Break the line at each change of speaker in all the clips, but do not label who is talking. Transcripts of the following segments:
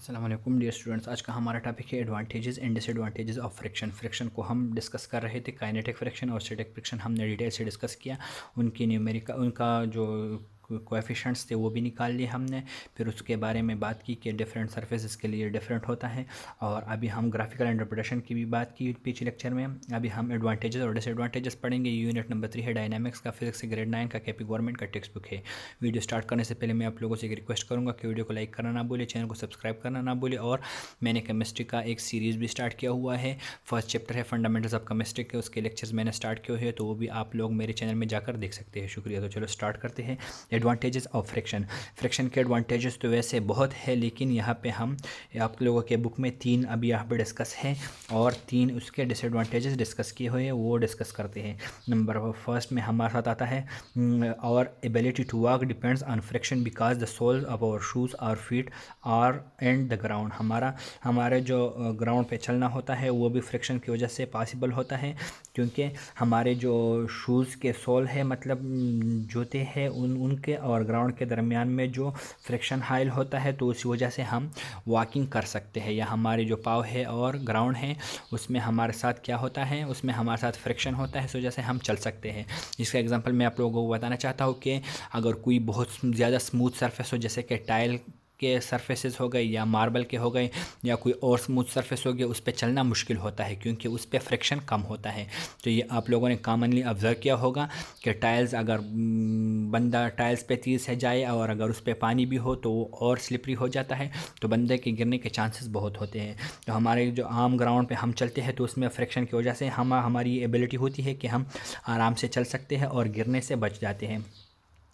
अस्सलाम वालेकुम dear students. आज का हमारा टॉपिक है advantages and disadvantages of friction. Friction को हम डिस्कस कर रहे थे। काइनेटिक फ्रिक्शन और स्टैटिक फ्रिक्शन हमने डिटेल से डिस्कस किया। उनकी न्यूमेरिकल उनका जो कोएफिशिएंट्स थे वो भी निकाल लिए हमने। फिर उसके बारे में बात की कि डिफरेंट सरफेसेस के लिए डिफरेंट होता है। और अभी हम ग्राफिकल इंटरप्रिटेशन की भी बात की पिछले लेक्चर में। अभी हम एडवांटेजेस और डिसएडवांटेजेस पढ़ेंगे। यूनिट नंबर 3 है डायनामिक्स का, फिजिक्स ग्रेड 9 का, केपी गवर्नमेंट का टेक्स्ट बुक है। वीडियो स्टार्ट करने से पहले मैं आप लोगों से एक रिक्वेस्ट करूँगा कि वीडियो को लाइक करना ना भूले, चैनल को सब्सक्राइब करना ना भूले। और मैंने केमिस्ट्री का एक सीरीज़ भी स्टार्ट किया हुआ है। फर्स्ट चैप्टर है फंडामेंटल्स ऑफ केमिस्ट्री के, उसके लेक्चर्स मैंने स्टार्ट किए हैं, तो वो भी आप लोग मेरे चैनल में जाकर देख सकते हैं। शुक्रिया। तो चलो स्टार्ट करते हैं। Advantages of friction. फ्रिक्शन के एडवांटेजेस तो वैसे बहुत है, लेकिन यहाँ पे हम आप लोगों के बुक में 3 अभी यहाँ पे डिस्कस है और 3 उसके डिसएडवांटेजेस डिस्कस किए हुए हैं, वो डिस्कस करते हैं। नंबर फर्स्ट में हमारे साथ आता है और ability to walk depends on friction because the soles of our shoes और feet are and the ground. हमारे जो ग्राउंड पे चलना होता है वो भी फ्रिक्शन की वजह से पॉसिबल होता है, क्योंकि हमारे जो शूज़ के सोल है, मतलब जूते हैं, उनके और ग्राउंड के दरमियान में जो फ्रिक्शन हाइल होता है, तो उसी वजह से हम वॉकिंग कर सकते हैं। या हमारे जो पाँव है और ग्राउंड है उसमें हमारे साथ क्या होता है, उसमें हमारे साथ फ्रिक्शन होता है, इस वजह से हम चल सकते हैं। इसका एग्जांपल मैं आप लोगों को बताना चाहता हूँ कि अगर कोई बहुत ज़्यादा स्मूथ सरफेस हो, जैसे कि टाइल के सरफेसेस हो गए या मार्बल के हो गए या कोई और स्मूथ सरफेस हो गया, उस पर चलना मुश्किल होता है क्योंकि उस पर फ्रिक्शन कम होता है। तो ये आप लोगों ने कॉमनली ऑब्ज़र्व किया होगा कि टाइल्स, अगर बंदा टाइल्स पे तेज़ से जाए और अगर उस पर पानी भी हो तो वो और स्लिपरी हो जाता है, तो बंदे के गिरने के चांसेस बहुत होते हैं। तो हमारे जो आम ग्राउंड पे हम चलते हैं तो उसमें फ्रिक्शन की वजह से हमारी एबिलिटी होती है कि हम आराम से चल सकते हैं और गिरने से बच जाते हैं।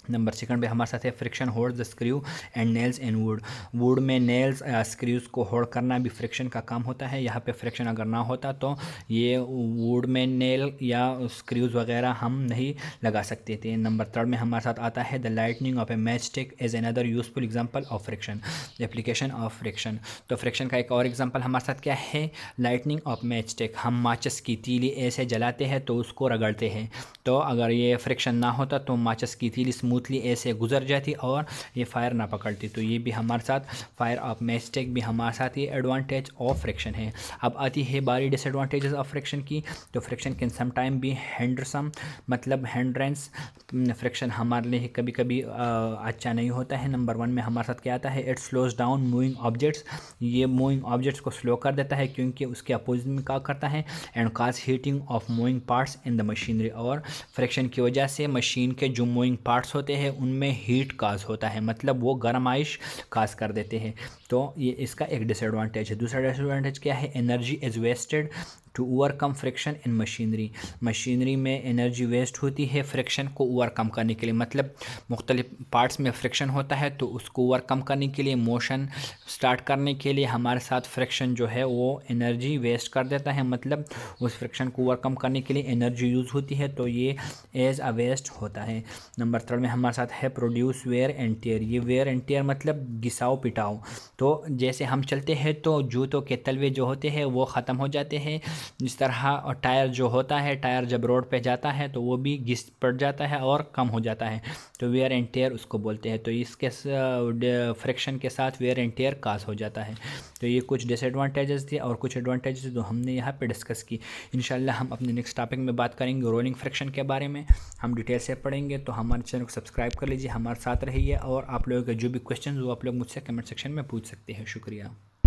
नंबर सेकंड पे हमारे साथ है friction hold the screw and nails in would. Would में नेल्स स्क्रूज को होल्ड करना भी फ्रिक्शन का काम होता है। यहाँ पे फ्रिक्शन अगर ना होता तो ये वुड में नेल या स्क्रूज वगैरह हम नहीं लगा सकते थे। नंबर थर्ड में हमारे साथ आता है the lightning of A match stick is another useful example of friction. Application of friction. तो फ्रिक्शन का एक और एग्जांपल हमारे साथ क्या है, लाइटनिंग ऑफ मैच स्टिक। हम माचिस की तीली ऐसे जलाते हैं तो उसको रगड़ते हैं, तो अगर ये फ्रिक्शन ना होता तो माचिस की तीली स्मूथली ऐसे गुजर जाती और ये फायर ना पकड़ती। तो ये भी हमारे साथ फायर ऑफ मैच स्टिक भी हमारे साथ ये एडवांटेज ऑफ फ्रिक्शन है। अब आती है बारी डिसएडवांटेजेस ऑफ फ्रिक्शन की। तो फ्रिक्शन कैन सम टाइम भी हिंड्रसम, मतलब हिंड्रेंस। फ्रिक्शन हमारे लिए कभी कभी अच्छा नहीं होता है। नंबर 1 में हमारे साथ क्या आता है, it slows down moving objects. ये मूविंग ऑब्जेक्ट्स को स्लो कर देता है क्योंकि उसके अपोजिट में क्या करता है, and cause heating of moving parts in the machinery. और फ्रिक्शन की वजह से मशीन के जो मूविंग पार्ट्स होते हैं उनमें हीट काज होता है, मतलब वो गर्माइश काज कर देते हैं। तो ये इसका एक डिसएडवांटेज है। दूसरा डिसएडवांटेज क्या है, energy is wasted to overcome friction in machinery. Machinery में एनर्जी वेस्ट होती है फ्रिक्शन को ओवरकम करने के लिए, मतलब मुख्तलिफ पार्ट्स में फ्रिक्शन होता है तो उसको ओवरकम करने के लिए, मोशन स्टार्ट करने के लिए हमारे साथ फ्रिक्शन जो है वो एनर्जी वेस्ट कर देता है, मतलब उस फ्रिक्शन को ओवरकम करने के लिए एनर्जी यूज़ होती है, तो ये एज अ वेस्ट होता है। नंबर 3 में हमारे साथ है प्रोड्यूस वेयर एंड टेयर। ये वेयर एंड टेयर मतलब घिसाव पिटाव। तो जैसे हम चलते हैं तो जूतों के तलवे जो होते हैं वो ख़त्म हो जाते हैं, जिस तरह और टायर जो होता है, टायर जब रोड पे जाता है तो वो भी घिस पड़ जाता है और कम हो जाता है, तो वेयर एंड टेयर उसको बोलते हैं। तो इसके फ्रिक्शन के साथ वेयर एंड टेयर काज हो जाता है। तो ये कुछ डिसएडवांटेजेस थे और कुछ एडवांटेजेस जो हमने यहाँ पे डिस्कस की। इंशाल्लाह हम अपने नेक्स्ट टॉपिक में बात करेंगे रोलिंग फ्रिक्शन के बारे में, हम डिटेल से पढ़ेंगे। तो हमारे चैनल को सब्सक्राइब कर लीजिए, हमारे साथ रहिए, और आप लोगों के जो भी क्वेश्चन वो आप लोग मुझसे कमेंट सेक्शन में पूछ सकते हैं। शुक्रिया।